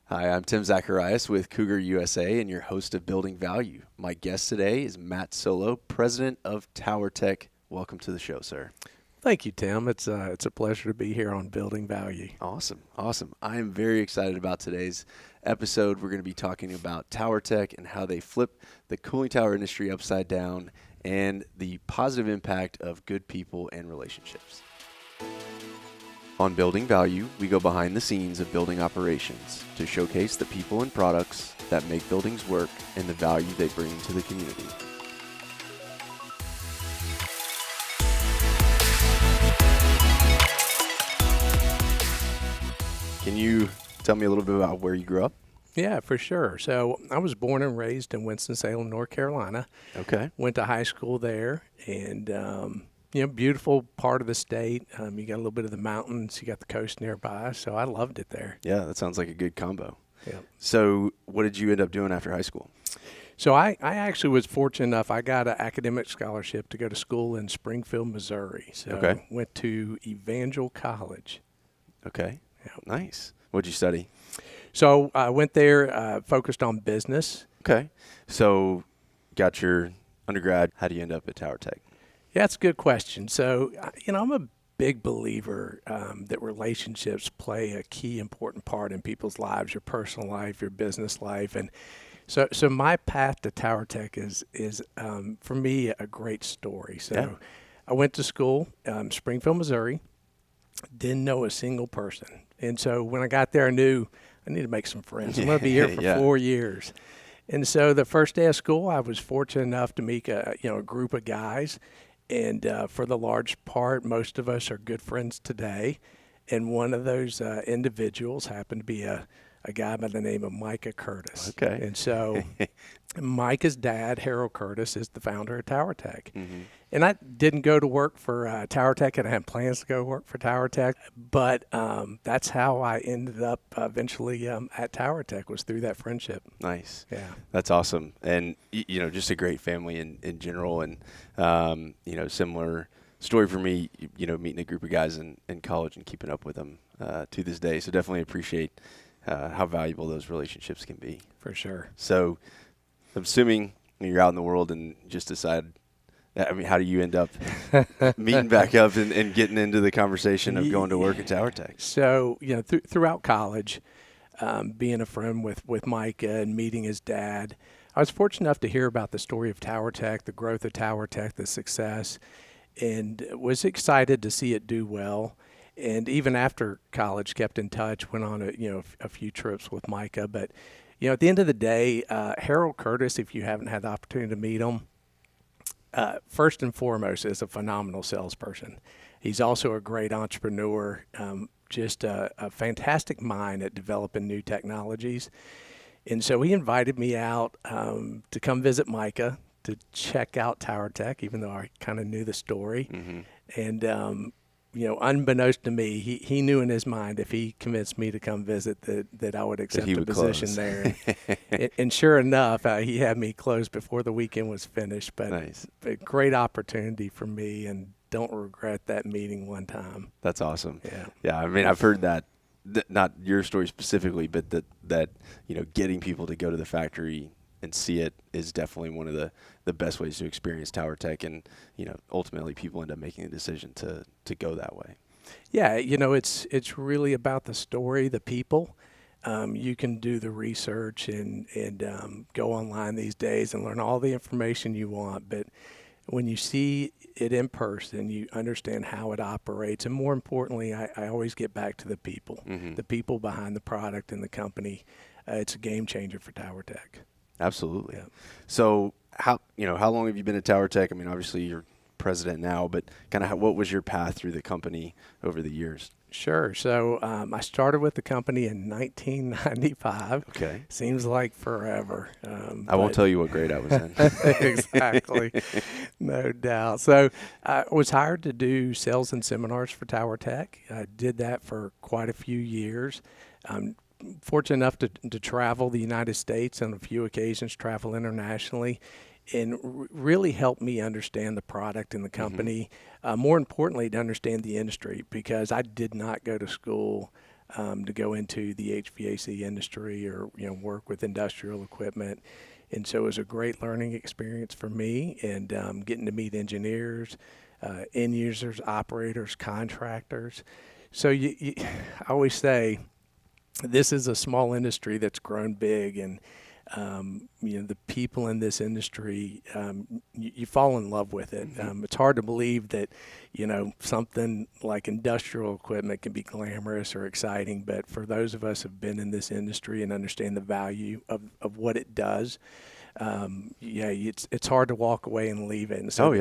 Hi, I'm Tim Zacharias with Cougar USA and your host of Building Value. My guest today is Mathu Solo, president of Tower Tech. Welcome to the show, sir. Thank you, Tim. It's a pleasure to be here on Building Value. Awesome. I am very excited about today's episode. We're going to be talking about Tower Tech and how they flip the cooling tower industry upside down and the positive impact of good people and relationships. On Building Value, we go behind the scenes of building operations to showcase the people and products that make buildings work and the value they bring to the community. Can you tell me a little bit about where you grew up? Yeah, for sure. So I was born and raised in Winston-Salem, North Carolina. Okay. Went to high school there, and beautiful part of the state. You got a little bit of the mountains, you got the coast nearby, so I loved it there. Yeah, that sounds like a good combo. Yeah. So what did you end up doing after high school? So I actually was fortunate enough. I got an academic scholarship to go to school in Springfield, Missouri. So Okay. Went to Evangel College. Okay. Yeah. Nice. What'd you study? So I went there, focused on business. Okay. So got your undergrad. How do you end up at Tower Tech? Yeah, that's a good question. So, I'm a big believer that relationships play a key important part in people's lives, your personal life, your business life. And so my path to Tower Tech is for me, a great story. So Yeah. I went to school, Springfield, Missouri, didn't know a single person. And so when I got there, I knew I need to make some friends. I'm going to be here for Yeah. 4 years. And so the first day of school, I was fortunate enough to meet a group of guys. And for the large part, most of us are good friends today. And one of those individuals happened to be a guy by the name of Micah Curtis. Okay. And so Micah's dad, Harold Curtis, is the founder of Tower Tech. Mm-hmm. And I didn't go to work for Tower Tech, and I had plans to go work for Tower Tech. But that's how I ended up eventually at Tower Tech, was through that friendship. Nice. Yeah. That's awesome. And, just a great family in general. And, similar story for me, meeting a group of guys in college and keeping up with them to this day. So definitely appreciate how valuable those relationships can be. For sure. So I'm assuming you're out in the world and just decide, how do you end up meeting back up and getting into the conversation of going to work at Tower Tech? So, throughout college, being a friend with Micah and meeting his dad, I was fortunate enough to hear about the story of Tower Tech, the growth of Tower Tech, the success, and was excited to see it do well. And even after college, kept in touch, went on a few trips with Micah. But, at the end of the day, Harold Curtis, if you haven't had the opportunity to meet him, first and foremost is a phenomenal salesperson. He's also a great entrepreneur, just a fantastic mind at developing new technologies. And so he invited me out to come visit Micah, to check out Tower Tech, even though I kind of knew the story. Mm-hmm. And, unbeknownst to me, he knew in his mind, if he convinced me to come visit, that I would accept a position there. And sure enough, he had me closed before the weekend was finished. But Nice. A great opportunity for me, and don't regret that meeting one time. That's awesome. Yeah. Yeah, I've heard that, not your story specifically, but that getting people to go to the factory and see it is definitely one of the best ways to experience Tower Tech, and ultimately people end up making a decision to go that way. Yeah, it's really about the story, the people. You can do the research and go online these days and learn all the information you want, but when you see it in person, you understand how it operates, and more importantly, I always get back to the people, Mm-hmm. the people behind the product and the company. It's a game changer for Tower Tech. Absolutely. Yeah. So how long have you been at Tower Tech? Obviously you're president now, but kind of what was your path through the company over the years? Sure. So I started with the company in 1995. Okay. Seems like forever. I won't tell you what grade I was in. Exactly. No doubt. So I was hired to do sales and seminars for Tower Tech. I did that for quite a few years. Fortunate enough to travel the United States on a few occasions, travel internationally, and really helped me understand the product and the company. More importantly, to understand the industry, because I did not go to school to go into the HVAC industry or work with industrial equipment. And so it was a great learning experience for me, and getting to meet engineers, end users, operators, contractors. So I always say this is a small industry that's grown big, and the people in this industry, you fall in love with it. It's hard to believe that, something like industrial equipment can be glamorous or exciting, but for those of us who've been in this industry and understand the value of what it does, it's hard to walk away and leave it. And so,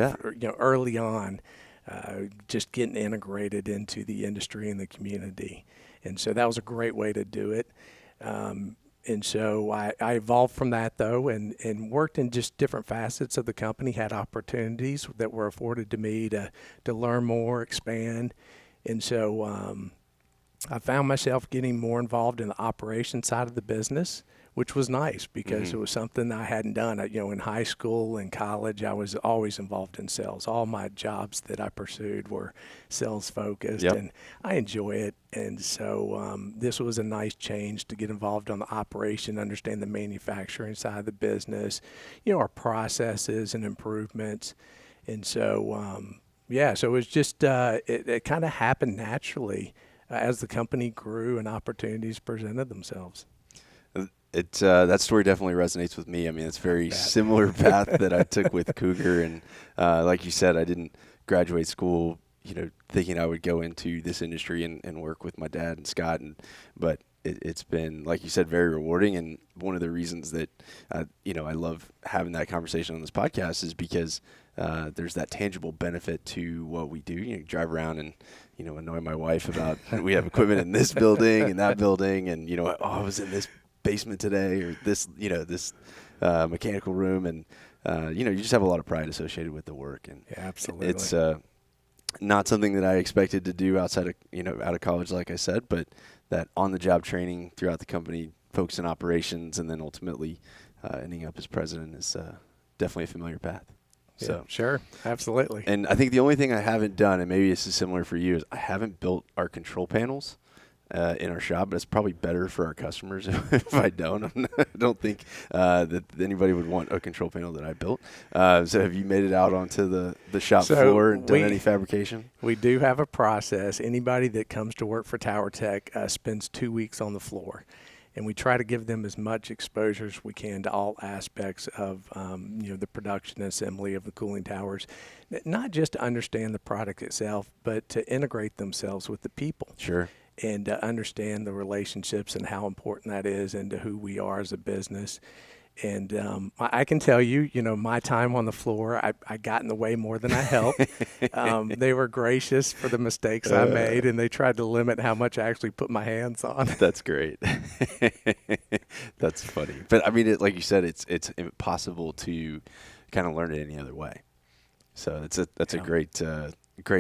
early on, just getting integrated into the industry and the community. And so that was a great way to do it. And so I evolved from that, though, and worked in just different facets of the company, had opportunities that were afforded to me to learn more, expand. And so I found myself getting more involved in the operation side of the business, which was nice because it was something I hadn't done. In high school and college, I was always involved in sales. All my jobs that I pursued were sales focused, and I enjoy it. And so this was a nice change to get involved on the operation, understand the manufacturing side of the business, our processes and improvements. And so, so it was just, it kind of happened naturally as the company grew and opportunities presented themselves. That story definitely resonates with me. I mean, it's a very similar path that I took with Cougar. And like you said, I didn't graduate school, thinking I would go into this industry and work with my dad and Scott. But it's been, like you said, very rewarding. And one of the reasons that, I love having that conversation on this podcast is because there's that tangible benefit to what we do. Drive around and, annoy my wife about we have equipment in this building and that building. And, I was in this basement today, or this mechanical room, and you just have a lot of pride associated with the work. And absolutely, it's not something that I expected to do outside of out of college, like I said, but that on the job training throughout the company, focus on operations, and then ultimately ending up as president is definitely a familiar path. So sure, absolutely. And I think the only thing I haven't done, and maybe this is similar for you, is I haven't built our control panels in our shop, but it's probably better for our customers if I don't. I don't think that anybody would want a control panel that I built. So have you made it out onto the shop floor and done any fabrication? We do have a process. Anybody that comes to work for Tower Tech spends 2 weeks on the floor. And we try to give them as much exposure as we can to all aspects of the production and assembly of the cooling towers, not just to understand the product itself, but to integrate themselves with the people. Sure. And understand the relationships and how important that is into who we are as a business. And I can tell you, my time on the floor, I got in the way more than I helped. They were gracious for the mistakes I made, and they tried to limit how much I actually put my hands on. That's great. That's funny. But, I mean, like you said, it's impossible to kind of learn it any other way. So that's a great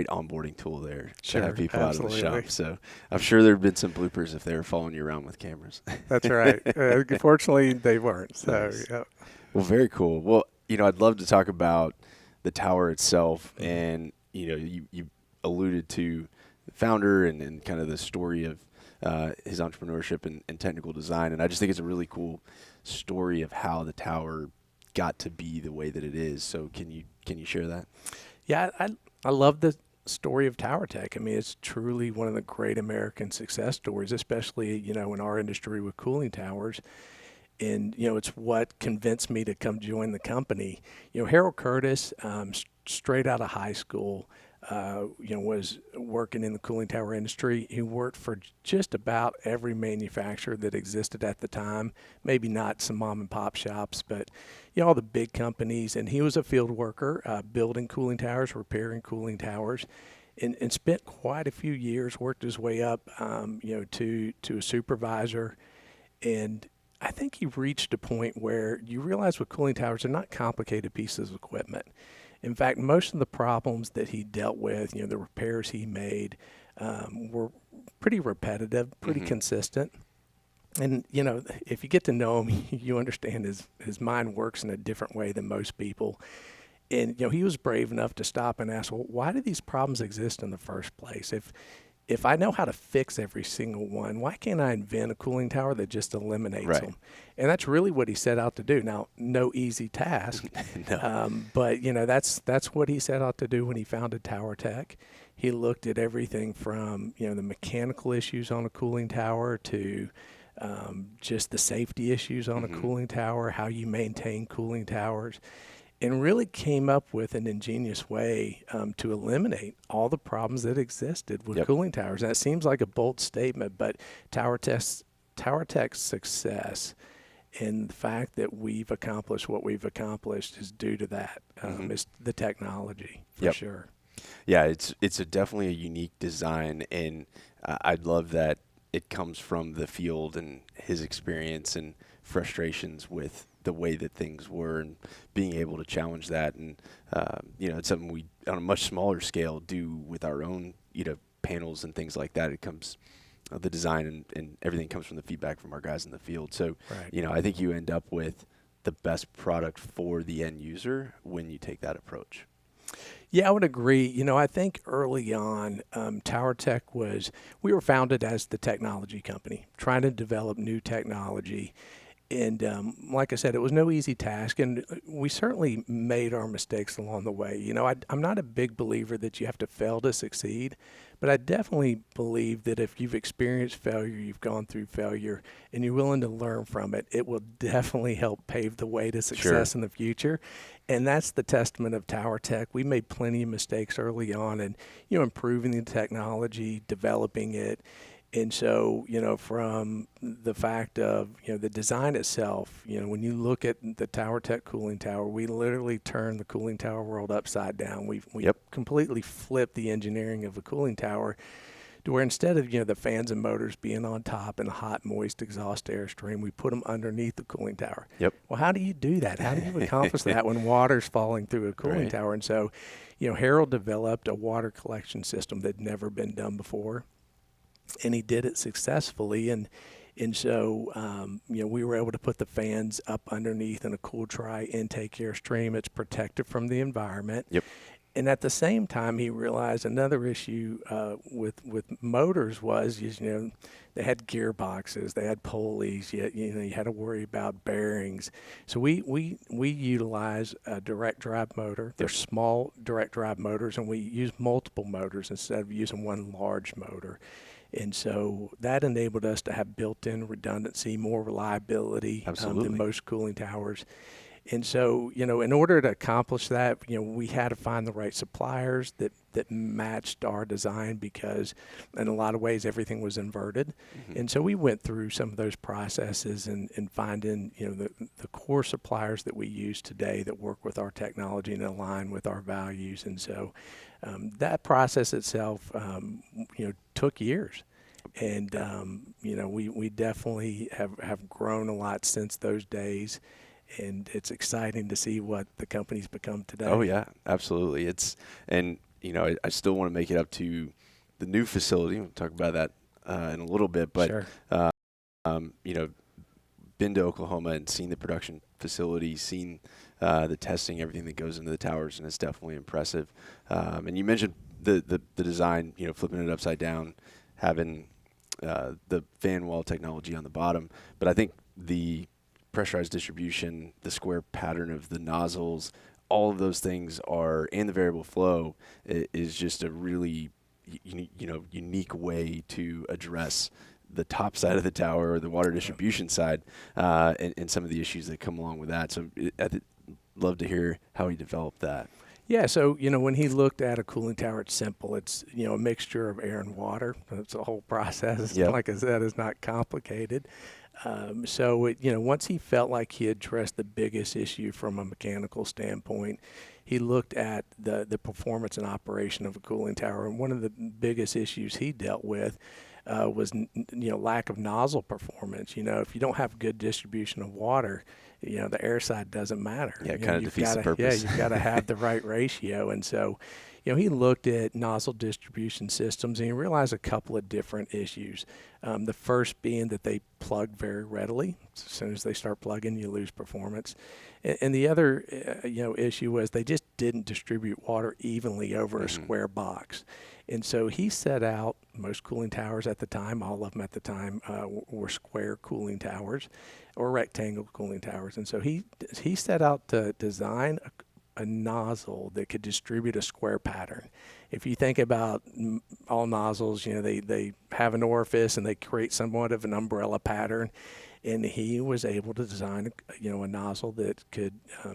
onboarding tool there to have people out of the shop. So I'm sure there have been some bloopers if they were following you around with cameras. That's right. Fortunately, they weren't. So, nice. Well, very cool. Well, I'd love to talk about the tower itself. And, you alluded to the founder and kind of the story of his entrepreneurship and technical design. And I just think it's a really cool story of how the tower got to be the way that it is. So can you share that? Yeah, I love the story of Tower Tech. I mean, it's truly one of the great American success stories, especially, in our industry with cooling towers. And, it's what convinced me to come join the company. Harold Curtis, straight out of high school, was working in the cooling tower industry. He worked for just about every manufacturer that existed at the time, maybe not some mom and pop shops, but all the big companies. And he was a field worker, building cooling towers, repairing cooling towers, and spent quite a few years, worked his way up, to a supervisor. And I think he reached a point where you realize with cooling towers, they're not complicated pieces of equipment. In fact, most of the problems that he dealt with, the repairs he made, were pretty repetitive, pretty consistent. And, if you get to know him, you understand his mind works in a different way than most people. And, he was brave enough to stop and ask, well, why do these problems exist in the first place? if I know how to fix every single one, why can't I invent a cooling tower that just eliminates Right. them? And that's really what he set out to do. Now, no easy task, No. but that's what he set out to do when he founded Tower Tech. He looked at everything from the mechanical issues on a cooling tower to just the safety issues on a cooling tower, how you maintain cooling towers, and really came up with an ingenious way to eliminate all the problems that existed with cooling towers. That seems like a bold statement, but Tower Tech's success and the fact that we've accomplished what we've accomplished is due to that. It's the technology, for sure. Yeah, it's definitely a unique design, and I love that it comes from the field and his experience and frustrations with the way that things were, and being able to challenge that. And it's something we, on a much smaller scale, do with our own panels and things like that. It comes the design and everything comes from the feedback from our guys in the field. So I think you end up with the best product for the end user when you take that approach. Yeah, I would agree. I think early on, Tower Tech we were founded as the technology company, trying to develop new technology. And like I said, it was no easy task, and we certainly made our mistakes along the way. I'm not a big believer that you have to fail to succeed, but I definitely believe that if you've experienced failure, you've gone through failure, and you're willing to learn from it, it will definitely help pave the way to success in the future. And that's the testament of Tower Tech. We made plenty of mistakes early on, and improving the technology, developing it. And so, from the fact of, the design itself, when you look at the Tower Tech cooling tower, we literally turned the cooling tower world upside down. We completely flipped the engineering of a cooling tower to where instead of, the fans and motors being on top and a hot, moist exhaust airstream, we put them underneath the cooling tower. Well, how do you do that? How do you accomplish that when water's falling through a cooling tower? And so, Harold developed a water collection system that had never been done before. And he did it successfully, and so we were able to put the fans up underneath in a cool, dry intake airstream. It's protected from the environment. And at the same time, he realized another issue with motors was, they had gearboxes, they had pulleys. You had to worry about bearings. So we utilize a direct drive motor. They're small direct drive motors, and we use multiple motors instead of using one large motor. And so that enabled us to have built-in redundancy, more reliability than most cooling towers. And so, in order to accomplish that, we had to find the right suppliers that matched our design, because in a lot of ways everything was inverted. And so we went through some of those processes and finding, the core suppliers that we use today that work with our technology and align with our values. And so that process itself, took years. And, we definitely have grown a lot since those days. And it's exciting to see what the company's become today. Oh yeah, absolutely. I still want to make it up to the new facility. We'll talk about that in a little bit. But been to Oklahoma and seen the production facility, seen the testing, everything that goes into the towers, and it's definitely impressive. And you mentioned the design, flipping it upside down, having the fan wall technology on the bottom. But I think the pressurized distribution, the square pattern of the nozzles, all of those things and the variable flow is just a really unique way to address the top side of the tower, or the water distribution side, and some of the issues that come along with that. So I'd love to hear how he developed that. Yeah, so, when he looked at a cooling tower, it's simple. It's, a mixture of air and water. It's a whole process. Like I said, it's not complicated. So, once he felt like he addressed the biggest issue from a mechanical standpoint, he looked at the performance and operation of a cooling tower. And one of the biggest issues he dealt with was, lack of nozzle performance. If you don't have good distribution of water, the air side doesn't matter. Yeah, it kind of defeats the purpose. Yeah, you've got to have the right ratio. And so, he looked at nozzle distribution systems and he realized a couple of different issues. The first being that they plug very readily. As soon as they start plugging, you lose performance. And the other, issue was they just didn't distribute water evenly over a square box. And so he set out, most cooling towers at the time, all of them at the time, were square cooling towers or rectangle cooling towers. And so he set out to design a nozzle that could distribute a square pattern. If you think about all nozzles, they have an orifice and they create somewhat of an umbrella pattern. And he was able to design, a nozzle that could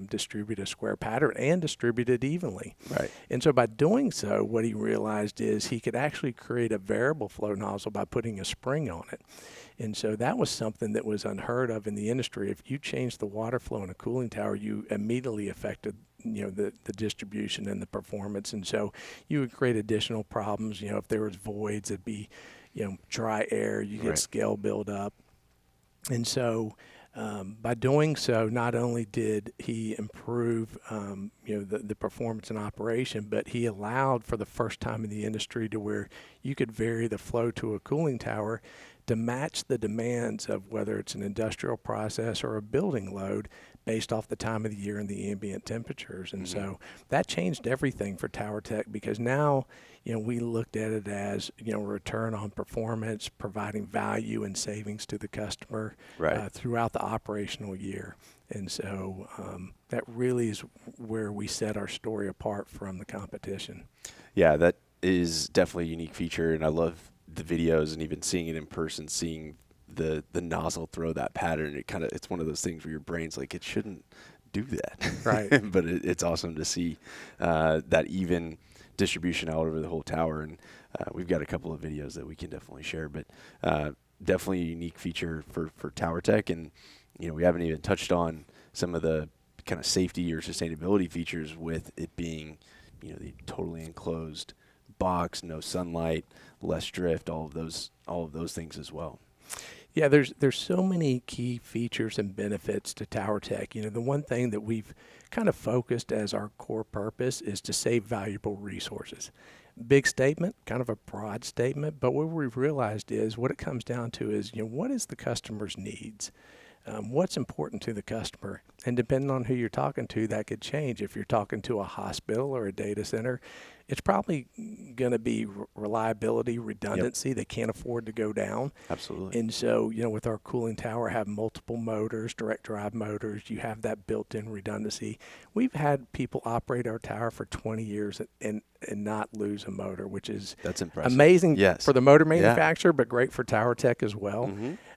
distribute a square pattern and distribute it evenly. Right. And so by doing so, what he realized is he could actually create a variable flow nozzle by putting a spring on it. And so that was something that was unheard of in the industry. If you changed the water flow in a cooling tower, you immediately affected the distribution and the performance. And so you would create additional problems. If there was voids, it'd be, dry air, you get scale buildup. And so by doing so, not only did he improve, the performance and operation, but he allowed for the first time in the industry to where you could vary the flow to a cooling tower to match the demands of whether it's an industrial process or a building load based off the time of the year and the ambient temperatures. And so that changed everything for Tower Tech, because now, we looked at it as, return on performance, providing value and savings to the customer throughout the operational year. And so that really is where we set our story apart from the competition. Yeah, that is definitely a unique feature, and I love the videos and even seeing it in person, seeing the nozzle throw that pattern. It's one of those things where your brain's like, it shouldn't do that. Right. But it's awesome to see that even distribution out over the whole tower. And we've got a couple of videos that we can definitely share, but definitely a unique feature for Tower Tech. And, we haven't even touched on some of the kind of safety or sustainability features with it being, the totally enclosed box, no sunlight, less drift, all of those things as well. Yeah, there's so many key features and benefits to Tower Tech. The one thing that we've kind of focused as our core purpose is to save valuable resources. Big statement, kind of a broad statement, but what we've realized is what it comes down to is, what is the customer's needs? What's important to the customer? And depending on who you're talking to, that could change. If you're talking to a hospital or a data center, it's probably going to be reliability, redundancy. They can't afford to go down. Absolutely. And so, with our cooling tower, have multiple motors, direct drive motors. You have that built-in redundancy. We've had people operate our tower for 20 years and not lose a motor, which is that's impressive. Amazing for the motor manufacturer, Yeah. but great for Tower Tech as well.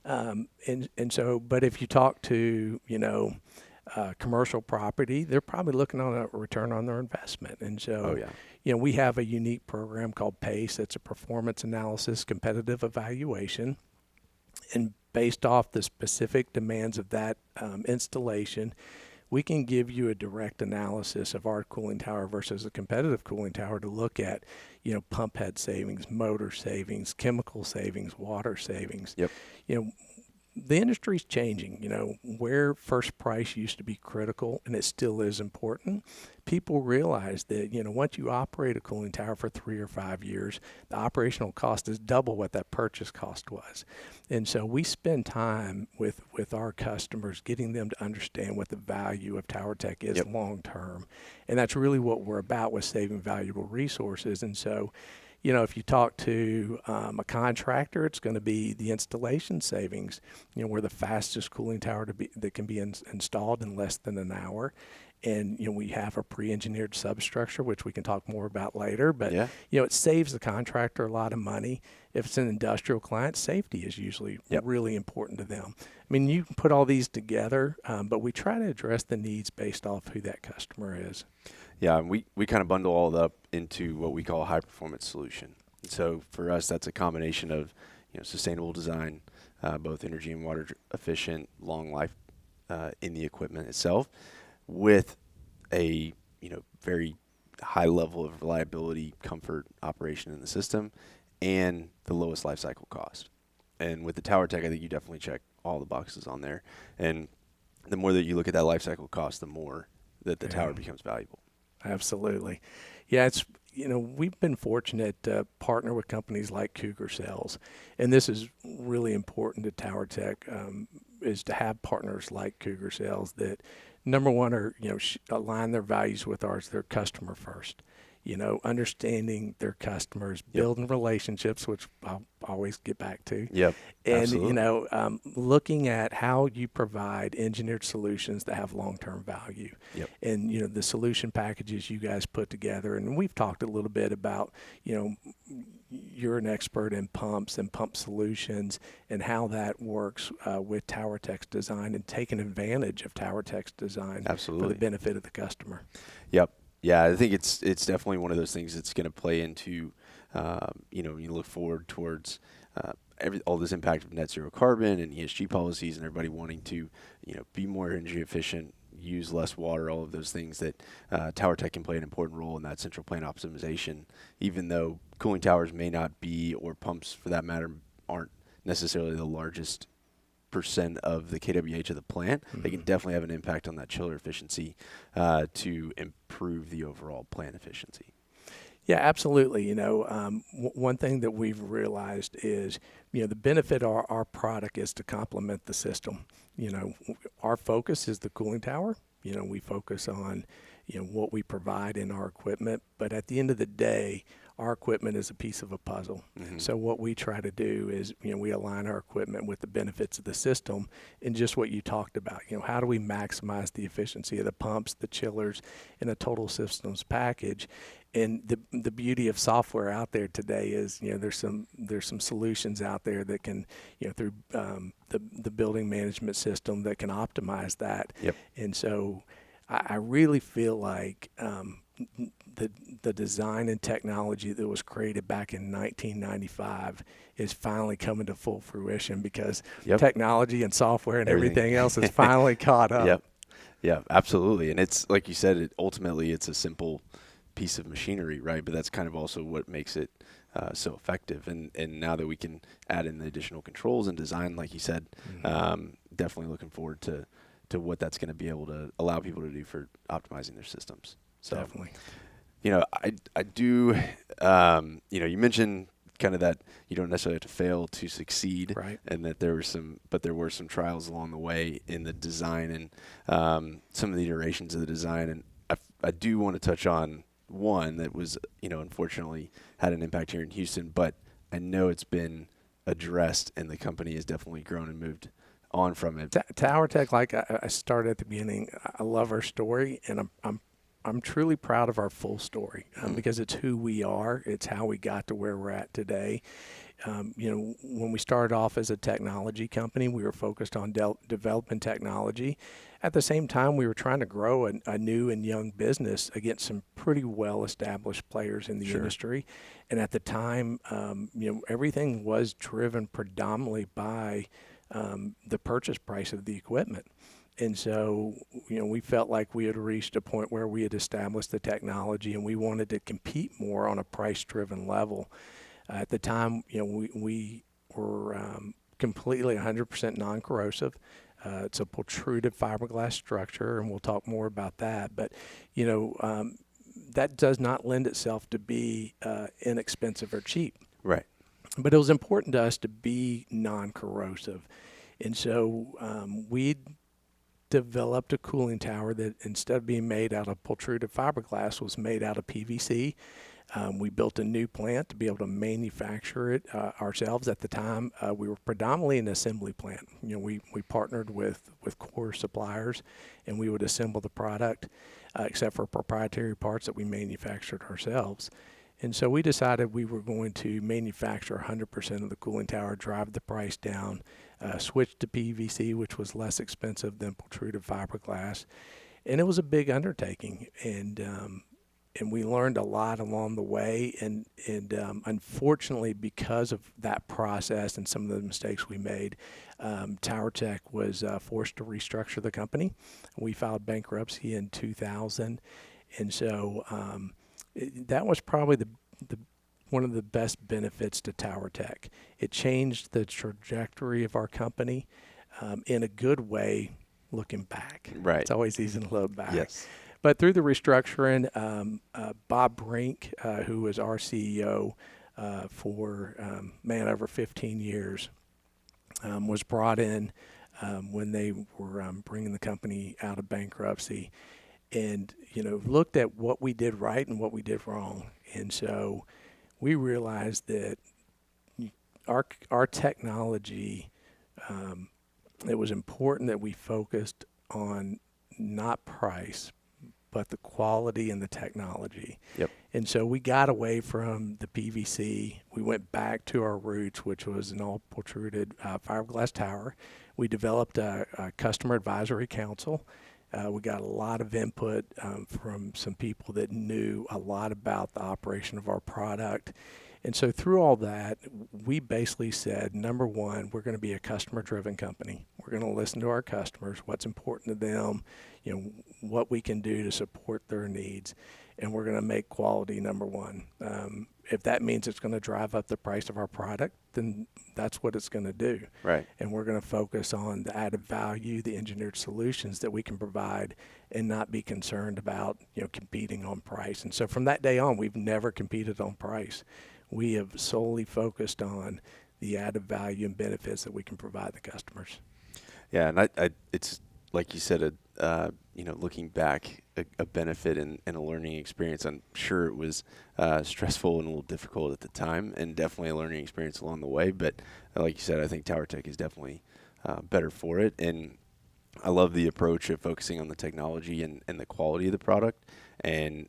And so, but if you talk to, commercial property, they're probably looking on a return on their investment. And so, we have a unique program called PACE. It's a performance analysis competitive evaluation. And based off the specific demands of that installation, we can give you a direct analysis of our cooling tower versus a competitive cooling tower to look at, pump head savings, motor savings, chemical savings, water savings. Yep. The industry's changing. Where first price used to be critical, and it still is important, people realize that, once you operate a cooling tower for 3 or 5 years, the operational cost is double what that purchase cost was. And so we spend time with our customers, getting them to understand what the value of Tower Tech is long term. And that's really what we're about, with saving valuable resources. And so, if you talk to a contractor, it's going to be the installation savings. We're the fastest cooling tower that can be installed in less than an hour. And, we have a pre-engineered substructure, which we can talk more about later. But, it saves the contractor a lot of money. If it's an industrial client, safety is usually really important to them. I mean, you can put all these together, but we try to address the needs based off who that customer is. Yeah, and we kind of bundle all that up into what we call a high-performance solution. And so for us, that's a combination of sustainable design, both energy and water efficient, long life in the equipment itself, with a very high level of reliability, comfort, operation in the system, and the lowest life cycle cost. And with the Tower Tech, I think you definitely check all the boxes on there. And the more that you look at that life cycle cost, the more that the tower becomes valuable. Absolutely. Yeah, it's, we've been fortunate to partner with companies like Cougar Cells, and this is really important to Tower Tech, is to have partners like Cougar Cells that, number one, are align their values with ours. They're customer first. Understanding their customers, building relationships, which I'll always get back to. Yep. And, Absolutely. looking at how you provide engineered solutions that have long-term value. Yep. And, the solution packages you guys put together. And we've talked a little bit about, you're an expert in pumps and pump solutions and how that works with Tower Tech's design and taking advantage of Tower Tech's design Absolutely. for the benefit of the customer. Yep. Yeah, I think it's definitely one of those things that's going to play into, you look forward towards all this impact of net zero carbon and ESG policies and everybody wanting to, be more energy efficient, use less water, all of those things that Tower Tech can play an important role in that central plant optimization, even though cooling towers may not be, or pumps for that matter, aren't necessarily the largest percent of the kWh of the plant. They can definitely have an impact on that chiller efficiency to improve the overall plant efficiency. Yeah, absolutely. One thing that we've realized is, the benefit of our product is to complement the system. Our focus is the cooling tower. We focus on, what we provide in our equipment. But at the end of the day, our equipment is a piece of a puzzle. So what we try to do is, we align our equipment with the benefits of the system and just what you talked about. How do we maximize the efficiency of the pumps, the chillers, and a total systems package? And the beauty of software out there today is, there's some solutions out there that can, through the building management system that can optimize that. Yep. And so I really feel like the design and technology that was created back in 1995 is finally coming to full fruition because technology and software and everything else is finally caught up. Yep. Yeah, absolutely. And it's like you said, ultimately it's a simple piece of machinery, right? But that's kind of also what makes it so effective. And now that we can add in the additional controls and design, like you said, definitely looking forward to what that's going to be able to allow people to do for optimizing their systems. So Definitely. I do, you mentioned kind of that you don't necessarily have to fail to succeed, right? And that there were some trials along the way in the design and some of the iterations of the design. And I do want to touch on one that was, unfortunately had an impact here in Houston, but I know it's been addressed and the company has definitely grown and moved on from it. Tower Tech, like I started at the beginning, I love our story, and I'm truly proud of our full story because it's who we are. It's how we got to where we're at today. When we started off as a technology company, we were focused on developing technology. At the same time, we were trying to grow a new and young business against some pretty well-established players in the industry. And at the time, everything was driven predominantly by the purchase price of the equipment. And so, we felt like we had reached a point where we had established the technology and we wanted to compete more on a price-driven level. At the time, we were completely 100% non-corrosive. It's a protrusive fiberglass structure, and we'll talk more about that. But, that does not lend itself to be inexpensive or cheap. Right. But it was important to us to be non-corrosive. And so we developed a cooling tower that instead of being made out of protrusive fiberglass was made out of PVC. We built a new plant to be able to manufacture it ourselves. At the time, we were predominantly an assembly plant. We partnered with core suppliers, and we would assemble the product, except for proprietary parts that we manufactured ourselves. And so we decided we were going to manufacture 100% of the cooling tower, drive the price down, switch to PVC, which was less expensive than protrusive fiberglass. And it was a big undertaking. And we learned a lot along the way. And unfortunately, because of that process and some of the mistakes we made, Tower Tech was forced to restructure the company. We filed bankruptcy in 2000. And so that was probably one of the best benefits to Tower Tech. It changed the trajectory of our company in a good way, looking back. Right. It's always easy to look back. Yes. But through the restructuring, Bob Brink, who was our CEO for over 15 years, was brought in when they were bringing the company out of bankruptcy, and looked at what we did right and what we did wrong. And so we realized that our technology, it was important that we focused on not price, but the quality and the technology. Yep. And so we got away from the PVC. We went back to our roots, which was an all protruded fiberglass tower. We developed a customer advisory council. We got a lot of input from some people that knew a lot about the operation of our product. And so through all that, we basically said, number one, we're going to be a customer-driven company. We're going to listen to our customers, what's important to them, what we can do to support their needs, and we're going to make quality number one. If that means it's going to drive up the price of our product, then that's what it's going to do. Right. And we're going to focus on the added value, the engineered solutions that we can provide, and not be concerned about competing on price. And so from that day on, we've never competed on price. We have solely focused on the added value and benefits that we can provide the customers. Yeah, and it's like you said, looking back, a benefit and a learning experience. I'm sure it was stressful and a little difficult at the time, and definitely a learning experience along the way. But like you said, I think TowerTech is definitely better for it. And I love the approach of focusing on the technology and the quality of the product. And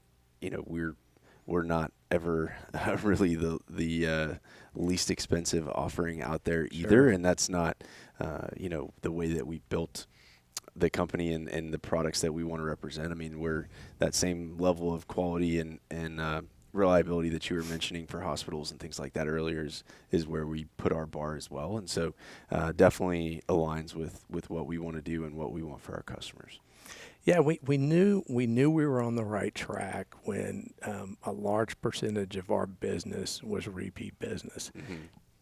we're not ever really the least expensive offering out there either. Sure. And that's not, the way that we built the company and the products that we want to represent. I mean, we're that same level of quality and reliability that you were mentioning for hospitals and things like that earlier is where we put our bar as well. And so definitely aligns with what we want to do and what we want for our customers. Yeah, we knew we were on the right track when a large percentage of our business was repeat business. Mm-hmm.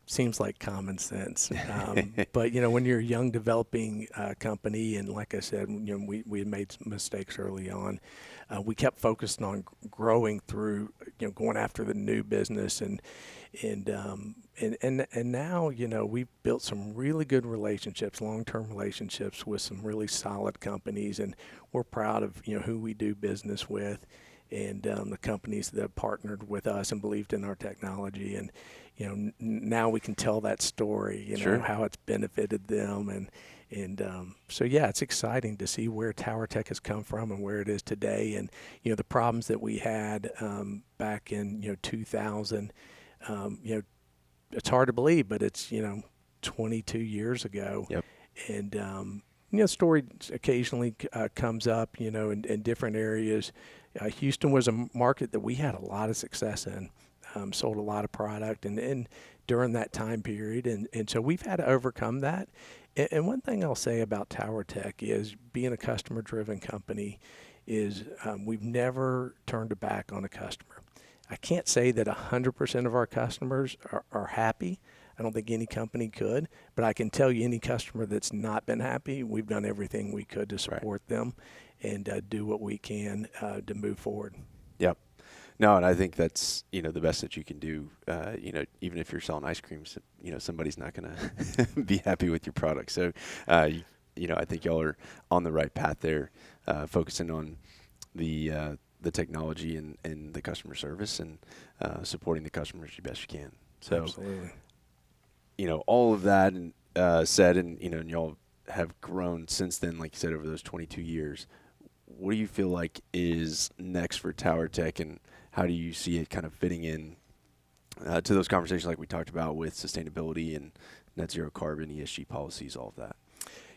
Seems like common sense, but when you're a young developing company, and like I said, we had made some mistakes early on. We kept focusing on growing through, going after the new business, and now we've built some really good relationships, long-term relationships with some really solid companies, and we're proud of who we do business with, and the companies that have partnered with us and believed in our technology. And now we can tell that story, Sure. how it's benefited them. And so, yeah, it's exciting to see where TowerTech has come from and where it is today. And, the problems that we had back in, 2000, it's hard to believe, but it's, 22 years ago. Yep. And, story occasionally comes up, in different areas. Houston was a market that we had a lot of success in. Sold a lot of product and during that time period. And so we've had to overcome that. And one thing I'll say about TowerTech is being a customer-driven company is we've never turned a back on a customer. I can't say that 100% of our customers are happy. I don't think any company could, but I can tell you any customer that's not been happy, we've done everything we could to support them and do what we can to move forward. Yep. No, and I think that's, the best that you can do. Even if you're selling ice creams, somebody's not going to be happy with your product. So, I think y'all are on the right path there, focusing on the technology and the customer service and supporting the customers the best you can. So, absolutely. All of that said, and y'all have grown since then, like you said, over those 22 years. What do you feel like is next for TowerTech, and how do you see it kind of fitting in to those conversations like we talked about with sustainability and net zero carbon, ESG policies, all of that?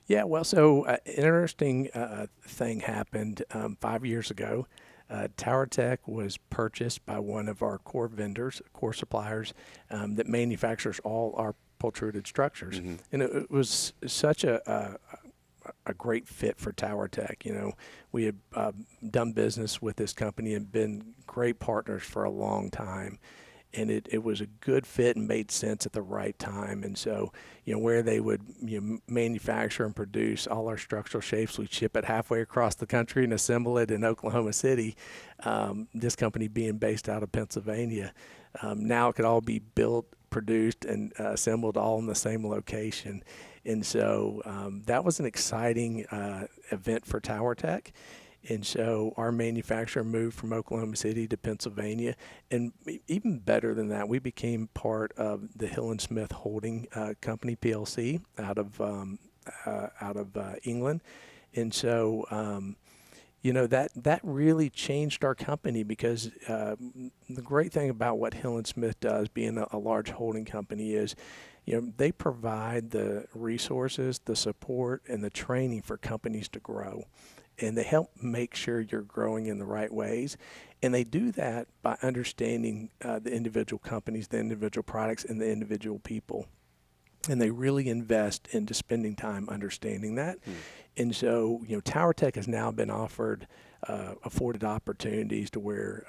Yeah, well, so an interesting thing happened 5 years ago. TowerTech was purchased by one of our core vendors, core suppliers that manufactures all our pultruded structures. Mm-hmm. And it was such a great fit for TowerTech. We had done business with this company and been great partners for a long time. and it was a good fit and made sense at the right time. And so, where they would manufacture and produce all our structural shapes, we'd ship it halfway across the country and assemble it in Oklahoma City. This company being based out of Pennsylvania, now it could all be built, produced, and assembled all in the same location. And so that was an exciting event for Tower Tech. And so our manufacturer moved from Oklahoma City to Pennsylvania. And even better than that, we became part of the Hill and Smith Holding Company, PLC, out of England. And so, that really changed our company, because the great thing about what Hill and Smith does, being a large holding company, is they provide the resources, the support, and the training for companies to grow. And they help make sure you're growing in the right ways. And they do that by understanding the individual companies, the individual products, and the individual people. And they really invest into spending time understanding that. And so, Tower Tech has now been afforded opportunities to where,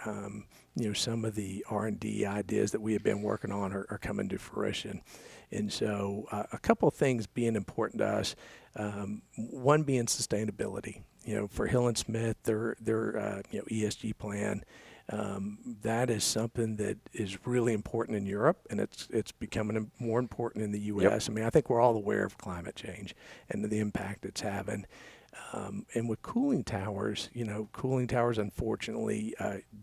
some of the R&D ideas that we have been working on are coming to fruition. And so a couple of things being important to us, one being sustainability. For Hill and Smith, their ESG plan, that is something that is really important in Europe, and it's becoming more important in the U.S. Yep. I mean, I think we're all aware of climate change and the impact it's having. And with cooling towers, unfortunately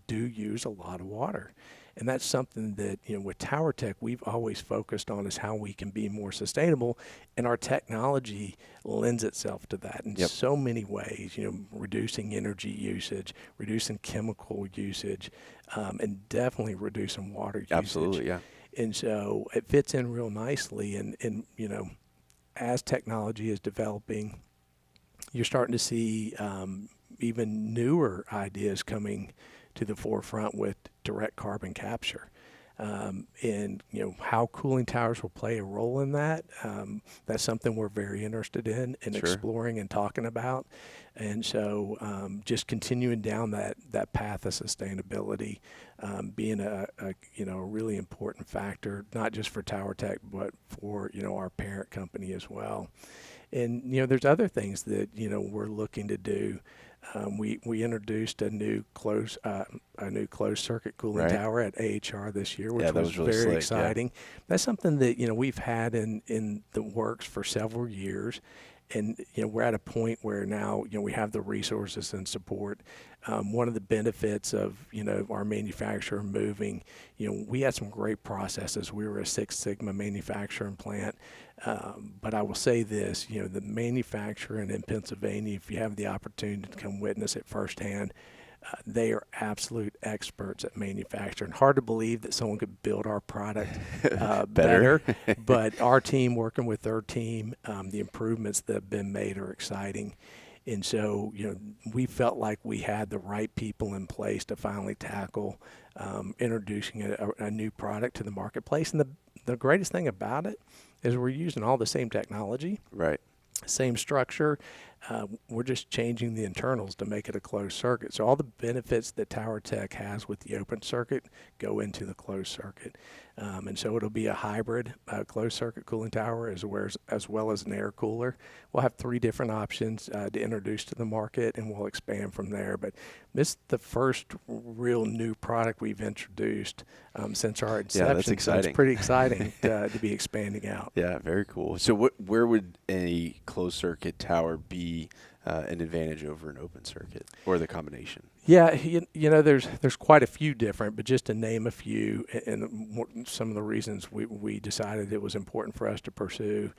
do use a lot of water. And that's something that, with Tower Tech, we've always focused on, is how we can be more sustainable. And our technology lends itself to that in so many ways, reducing energy usage, reducing chemical usage, and definitely reducing water usage. Absolutely, yeah. And so it fits in real nicely. And as technology is developing, you're starting to see even newer ideas coming to the forefront with direct carbon capture. And how cooling towers will play a role in that. That's something we're very interested in and exploring and talking about. And so just continuing down that path of sustainability, being a really important factor, not just for Tower Tech, but for our parent company as well. And there's other things that we're looking to do. We introduced a new closed circuit cooling tower at AHR this year, which was really very exciting. Yeah. That's something that we've had in the works for several years, and we're at a point where now we have the resources and support. One of the benefits of our manufacturer moving, we had some great processes. We were a Six Sigma manufacturing plant, but I will say this: the manufacturing in Pennsylvania, if you have the opportunity to come witness it firsthand, they are absolute experts at manufacturing. Hard to believe that someone could build our product better, but our team working with their team, the improvements that have been made are exciting. And so, we felt like we had the right people in place to finally tackle introducing a new product to the marketplace. And the greatest thing about it is we're using all the same technology. Right. Same structure. We're just changing the internals to make it a closed circuit. So all the benefits that Tower Tech has with the open circuit go into the closed circuit. And so it'll be a hybrid closed circuit cooling tower as well as an air cooler. We'll have 3 different options to introduce to the market, and we'll expand from there. But this is the first real new product we've introduced since our inception. Yeah, that's exciting. So it's pretty exciting to be expanding out. Yeah, very cool. So where would a closed circuit tower be an advantage over an open circuit, or the combination? Yeah, there's quite a few different, but just to name a few, and some of the reasons we decided it was important for us to pursue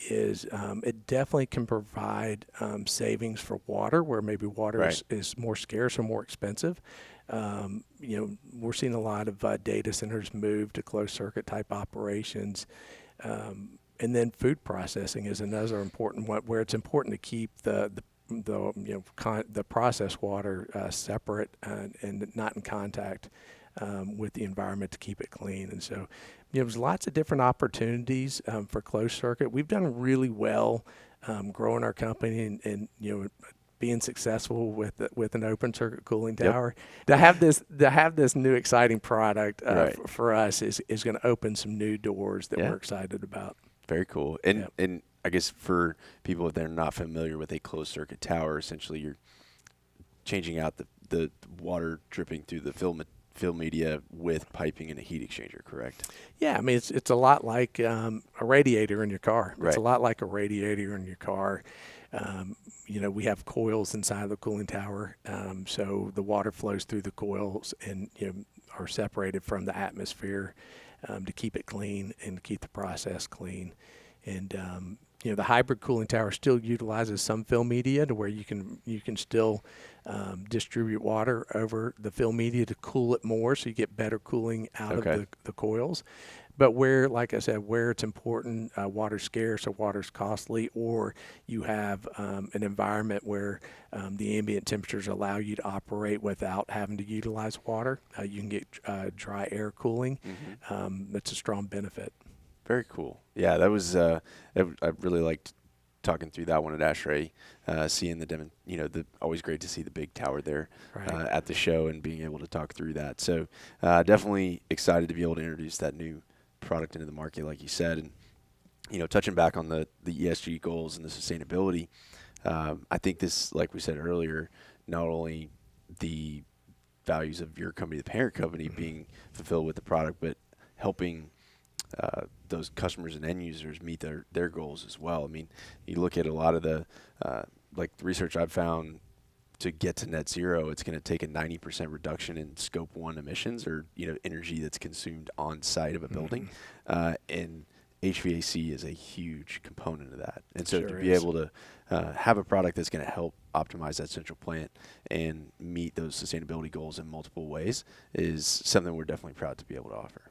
is it definitely can provide savings for water, where maybe water is more scarce or more expensive. We're seeing a lot of data centers move to closed circuit type operations. And then food processing is another important one, where it's important to keep the processed water separate and not in contact with the environment to keep it clean. And so, there's lots of different opportunities for closed circuit. We've done really well growing our company and being successful with an open circuit cooling Yep. tower. To have this new exciting product Right. for us is going to open some new doors that Yeah. we're excited about. Very cool. And I guess for people if they're not familiar with a closed circuit tower, essentially you're changing out the water dripping through the fill media with piping and a heat exchanger, correct? Yeah, I mean it's a lot like a radiator in your car. Right. It's a lot like a radiator in your car. We have coils inside the cooling tower, so the water flows through the coils and are separated from the atmosphere to keep it clean and to keep the process clean. And the hybrid cooling tower still utilizes some fill media to where you can still distribute water over the fill media to cool it more, so you get better cooling out of the coils. But like I said, where it's important, water's scarce or water's costly, or you have an environment where the ambient temperatures allow you to operate without having to utilize water, you can get dry air cooling. That's a strong benefit. Very cool. Yeah, that was I really liked talking through that one at ASHRAE, seeing always great to see the big tower there at the show and being able to talk through that. So definitely excited to be able to introduce that new product into the market, like you said, and touching back on the ESG goals and the sustainability. I think this, like we said earlier, not only the values of your company, the parent company, being fulfilled with the product, but helping those customers and end users meet their goals as well. I mean, you look at a lot of the like the research I've found to get to net zero, it's going to take a 90% reduction in scope 1 emissions, or energy that's consumed on site of a building, and HVAC is a huge component of that. And so to be able to have a product that's going to help optimize that central plant and meet those sustainability goals in multiple ways is something we're definitely proud to be able to offer.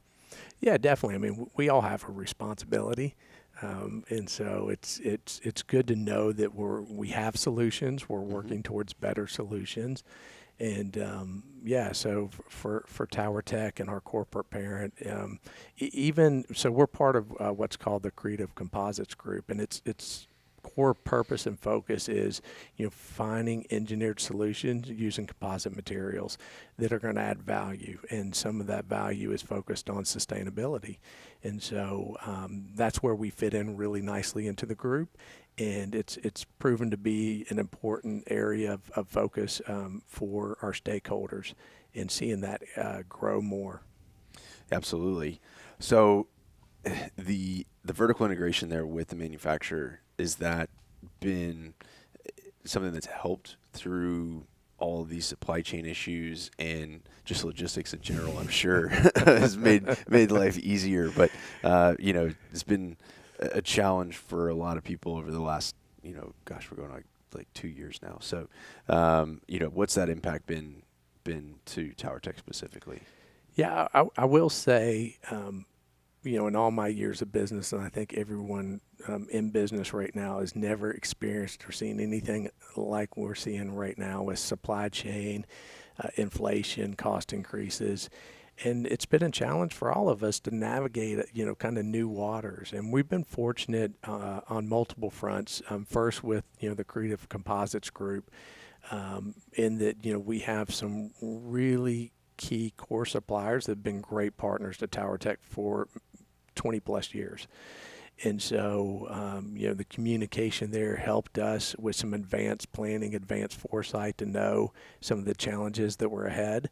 Yeah, definitely. I mean, we all have a responsibility, and so it's good to know that we have solutions. We're working towards better solutions, and so for Tower Tech and our corporate parent, we're part of what's called the Creative Composites Group, and its core purpose and focus is finding engineered solutions using composite materials that are going to add value, and some of that value is focused on sustainability. And so that's where we fit in really nicely into the group, and it's proven to be an important area of focus for our stakeholders, and seeing that grow more. Absolutely. So the vertical integration there with the manufacturer, is that been something that's helped through all of these supply chain issues and just logistics in general? I'm sure has made life easier, but it's been a challenge for a lot of people over the last we're going like 2 years now. So what's that impact been to Tower Tech specifically? Yeah, I will say in all my years of business, and I think everyone in business right now has never experienced or seen anything like we're seeing right now with supply chain, inflation, cost increases. And it's been a challenge for all of us to navigate, kind of new waters. And we've been fortunate on multiple fronts. First with, the Creative Composites Group, in that, we have some really key core suppliers that have been great partners to Tower Tech for 20 plus years. And so, the communication there helped us with some advanced planning, advanced foresight to know some of the challenges that were ahead.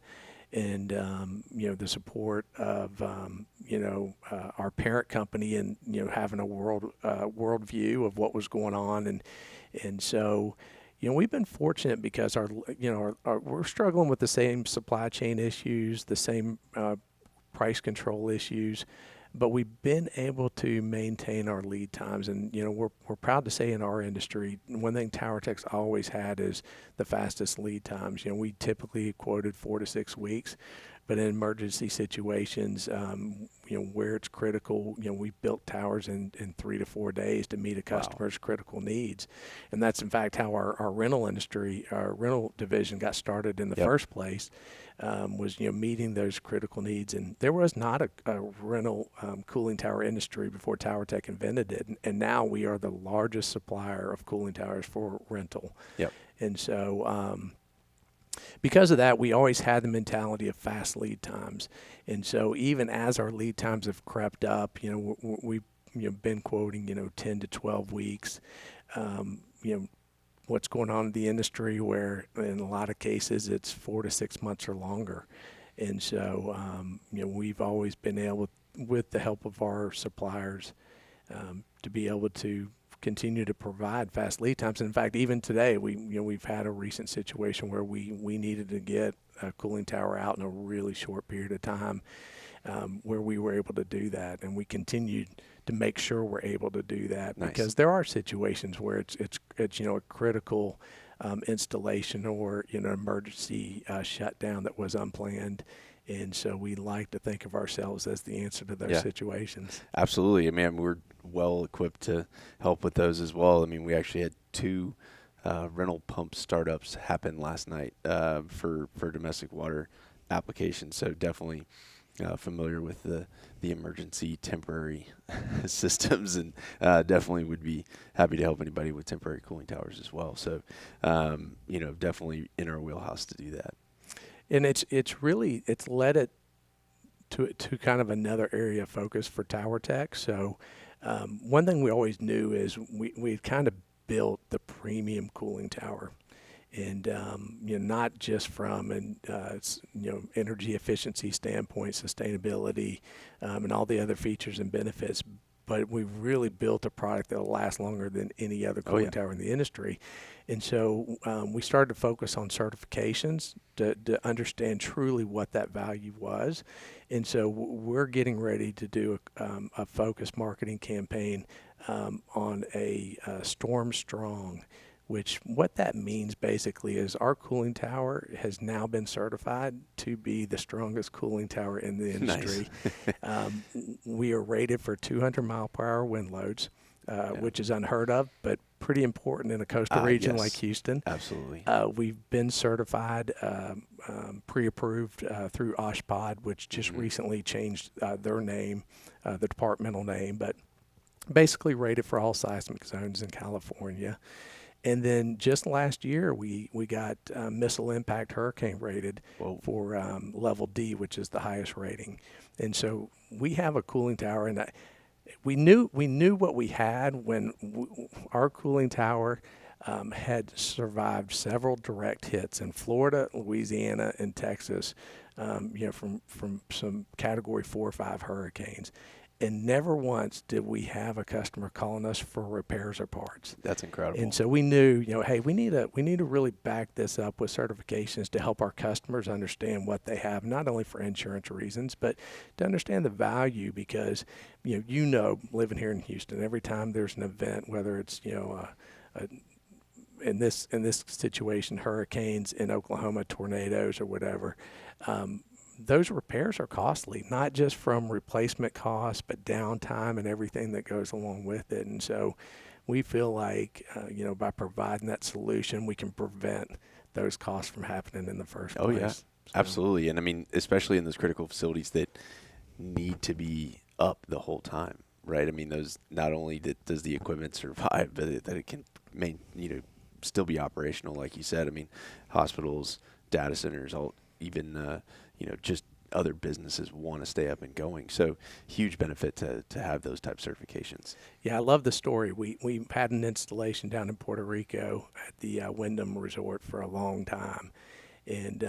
And, the support of, our parent company and, having a world view of what was going on. And so, we've been fortunate because we're struggling with the same supply chain issues, the same price control issues, but we've been able to maintain our lead times. And we're proud to say in our industry, one thing Tower Tech's always had is the fastest lead times. We typically quoted 4 to 6 weeks, but in emergency situations, where it's critical, we've built towers in 3 to 4 days to meet a customer's critical needs. And that's in fact how our rental division got started in the first place, was meeting those critical needs. And there was not a rental cooling tower industry before Tower Tech invented it, and now we are the largest supplier of cooling towers for rental. Yep. And so because of that, we always had the mentality of fast lead times. And so even as our lead times have crept up, we've been quoting, 10 to 12 weeks. What's going on in the industry where in a lot of cases it's 4 to 6 months or longer. And so, we've always been able, with the help of our suppliers, to be able to continue to provide fast lead times. And in fact, even today, we've had a recent situation where we needed to get a cooling tower out in a really short period of time, where we were able to do that, and we continued to make sure we're able to do that. Nice. Because there are situations where it's a critical installation or an emergency shutdown that was unplanned. And so we like to think of ourselves as the answer to those situations. Absolutely. I mean, we're well equipped to help with those as well. I mean, we actually had 2 rental pump startups happen last night for domestic water applications. So definitely familiar with the emergency temporary systems, and definitely would be happy to help anybody with temporary cooling towers as well. So, definitely in our wheelhouse to do that. And it's led it to kind of another area of focus for Tower Tech. So one thing we always knew is we kind of built the premium cooling tower, and not just from an energy efficiency standpoint, sustainability, and all the other features and benefits, but we really built a product that will last longer than any other cooling tower in the industry. And so we started to focus on certifications to understand truly what that value was. And so we're getting ready to do a focused marketing campaign on a Storm Strong, which what that means basically is our cooling tower has now been certified to be the strongest cooling tower in the industry. Nice. We are rated for 200 mile per hour wind loads, which is unheard of, but pretty important in a coastal region like Houston. Absolutely. We've been certified, pre-approved through OSHPD, which just recently changed their name, the departmental name, but basically rated for all seismic zones in California. And then just last year, we got missile impact hurricane rated for level D, which is the highest rating. And so we have a cooling tower, and we knew what we had when our cooling tower had survived several direct hits in Florida, Louisiana, and Texas, from some Category 4 or 5 hurricanes. And never once did we have a customer calling us for repairs or parts. That's incredible. And so we knew, hey, we need to really back this up with certifications to help our customers understand what they have, not only for insurance reasons, but to understand the value. Because living here in Houston, every time there's an event, whether it's in this situation, hurricanes, in Oklahoma, tornadoes or whatever. Those repairs are costly, not just from replacement costs, but downtime and everything that goes along with it. And so we feel like, by providing that solution, we can prevent those costs from happening in the first place. Oh, yeah, absolutely. And I mean, especially in those critical facilities that need to be up the whole time, right? I mean, those not only does the equipment survive, but that it can still be operational, like you said. I mean, hospitals, data centers, even just other businesses want to stay up and going. So huge benefit to have those type certifications. Yeah, I love the story. We had an installation down in Puerto Rico at the Wyndham Resort for a long time. And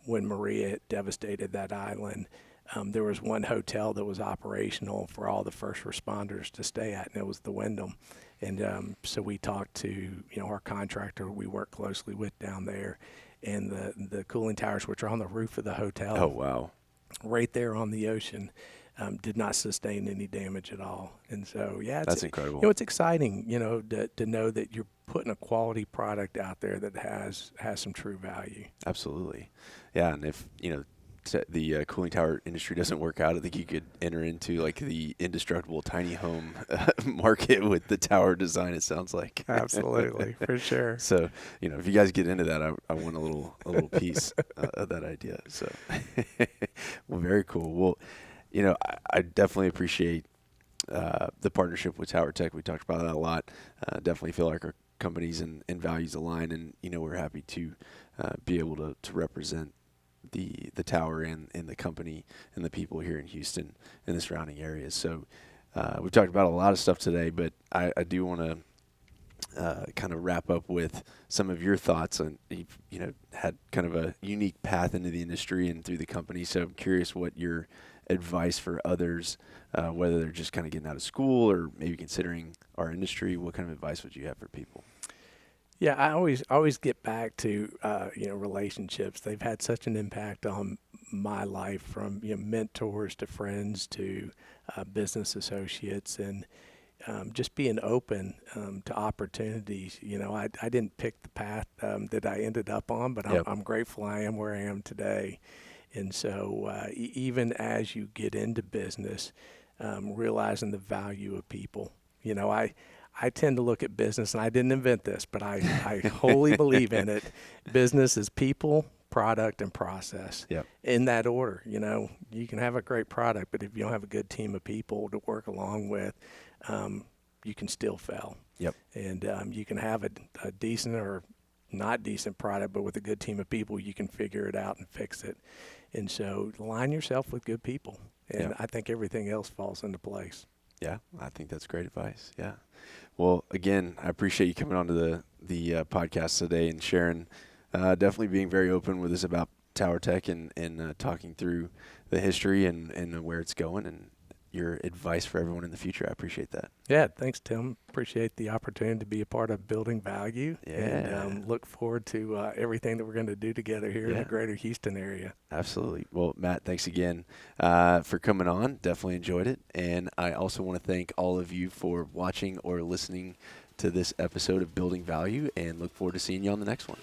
when Maria devastated that island, there was one hotel that was operational for all the first responders to stay at, and it was the Wyndham. And so we talked to our contractor we work closely with down there, and the cooling towers, which are on the roof of the hotel. Oh, wow. Right there on the ocean, did not sustain any damage at all. And so, that's incredible. It's exciting, to know that you're putting a quality product out there that has some true value. Absolutely. Yeah, and if, the cooling tower industry doesn't work out, I think you could enter into like the indestructible tiny home market with the tower design, it sounds like. Absolutely, for sure. So, if you guys get into that, I want a little piece of that idea. So, well, very cool. Well, I definitely appreciate the partnership with Tower Tech. We talked about that a lot. Definitely feel like companies and values align, and we're happy to be able to represent the tower and the company and the people here in Houston and the surrounding areas. So we've talked about a lot of stuff today, but I do want to kind of wrap up with some of your thoughts on, you've had kind of a unique path into the industry and through the company. So I'm curious what your advice for others, whether they're just kind of getting out of school or maybe considering our industry, what kind of advice would you have for people? Yeah, I always get back to relationships. They've had such an impact on my life, from mentors to friends to business associates, and just being open to opportunities. I didn't pick the path that I ended up on, but Yep. I'm grateful I am where I am today. And so even as you get into business, realizing the value of people. I tend to look at business, and I didn't invent this, but I wholly believe in it. Business is people, product, and process. Yep. In that order. You can have a great product, but if you don't have a good team of people to work along with, you can still fail. Yep. And you can have a decent or not decent product, but with a good team of people, you can figure it out and fix it. And so align yourself with good people, and Yep. I think everything else falls into place. Yeah, I think that's great advice. Yeah. Well, again, I appreciate you coming on to the podcast today and sharing, definitely being very open with us about Tower Tech and talking through the history and where it's going and your advice for everyone in the future. I appreciate that. Yeah, thanks, Tim. Appreciate the opportunity to be a part of building value. Yeah. And look forward to everything that we're going to do together here in the greater Houston area. Absolutely. Well, Matt, thanks again for coming on. Definitely enjoyed it. And I also want to thank all of you for watching or listening to this episode of Building Value, and look forward to seeing you on the next one.